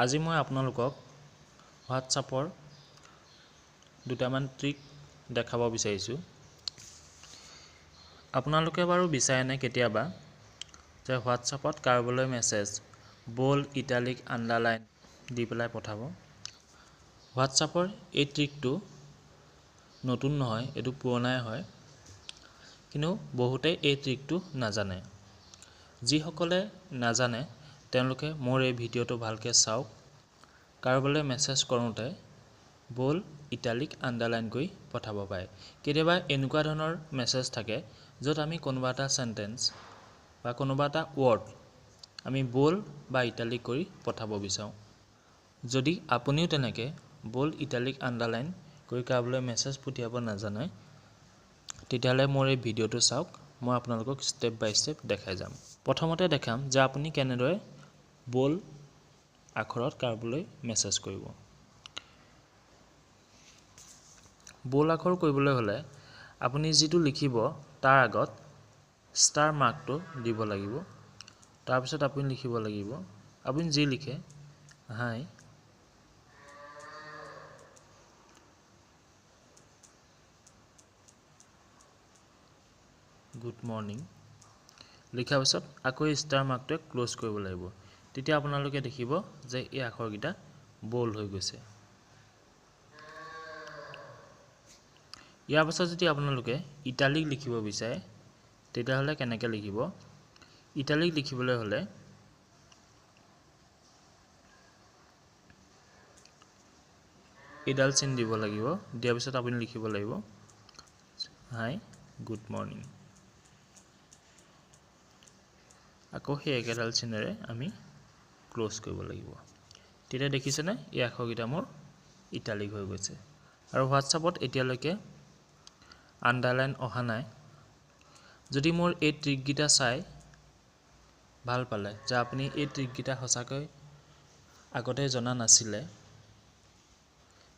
আজি মই আপোনালোকক হোৱাটছআপৰ দুটামান ট্ৰিক দেখাব বিচাৰিছোঁ। আপোনালোকে বাৰু বিচাৰেনে কেতিয়াবা যে হোৱাটছআপত কাৰোবালৈ মেছেজ বোল্ড, ইটালিক, আণ্ডাৰলাইন দি পেলাই পঠাব। হোৱাটছআপৰ এই ট্ৰিকটো নতুন নহয়, এইটো পুৰণাই হয়, কিন্তু বহুতেই এই ট্ৰিকটো নাজানে। যিসকলে নাজানে তেওঁলোকে মোৰ এই ভিডিঅ'টো ভালকৈ চাওক। কাৰোবালৈ মেছেজ কৰোঁতে বোল্ড, ইটালিক, আণ্ডাৰলাইন কৰি পঠাব পাৰে। কেতিয়াবা এনেকুৱা ধৰণৰ মেছেজ থাকে য'ত আমি কোনোবা এটা চেণ্টেন্স বা কোনোবা এটা ৱৰ্ড আমি বোল্ড বা ইটালিক কৰি পঠাব বিচাৰোঁ। যদি আপুনিও তেনেকৈ বোল্ড, ইটালিক, আণ্ডাৰলাইন কৰি কাৰোবালৈ মেছেজ পঠিয়াব নাজানে, তেতিয়াহ'লে মোৰ এই ভিডিঅ'টো চাওক। মই আপোনালোকক ষ্টেপ বাই ষ্টেপ দেখাই যাম। প্ৰথমতে দেখাম যে আপুনি কেনেদৰে বোল্ড আখৰত কাৰোবালৈ মেছেজ কৰিব। বোল্ড আখৰ কৰিবলৈ হ'লে আপুনি যিটো লিখিব তাৰ আগত ষ্টাৰ মাৰ্কটো দিব লাগিব। তাৰপিছত আপুনি লিখিব লাগিব, আপুনি যি লিখে, হাই গুড মৰ্ণিং লিখাৰ পিছত আকৌ ষ্টাৰ মাৰ্কটোৱে ক্ল'জ কৰিব লাগিব। তেতিয়া আপোনালোকে দেখিব যে এই আখৰকেইটা বোল্ড হৈ গৈছে। ইয়াৰ পাছত যদি আপোনালোকে ইটালিক লিখিব বিচাৰে তেতিয়াহ'লে কেনেকৈ লিখিব? ইটালিক লিখিবলৈ হ'লে এইডাল চিন দিব লাগিব। দিয়াৰ পিছত আপুনি লিখিব লাগিব হাই গুড মৰ্ণিং। আকৌ সেই একেডাল চিনেৰে আমি ক্ল'জ কৰিব লাগিব। তেতিয়া দেখিছেনে এই আখৰকেইটা মোৰ ইটালিক হৈ গৈছে। আৰু হোৱাটছআপত এতিয়ালৈকে আণ্ডাৰলাইন অহা নাই। যদি মোৰ এই ট্ৰিককেইটা চাই ভাল পালে যে আপুনি এই ট্ৰিককেইটা সঁচাকৈ আগতে জনা নাছিলে,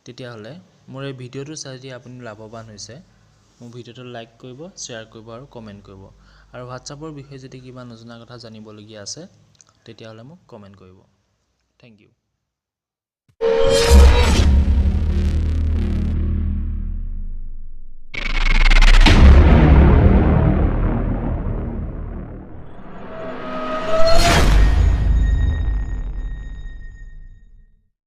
তেতিয়াহ'লে মোৰ এই ভিডিঅ'টো চাই যদি আপুনি লাভৱান হৈছে, মোৰ ভিডিঅ'টো লাইক কৰিব, শ্বেয়াৰ কৰিব আৰু কমেণ্ট কৰিব। আৰু হোৱাটছআপৰ বিষয়ে যদি কিবা নজনা কথা জানিবলগীয়া আছে তেতিয়াহ'লে মোক কমেণ্ট কৰিব। Thank U.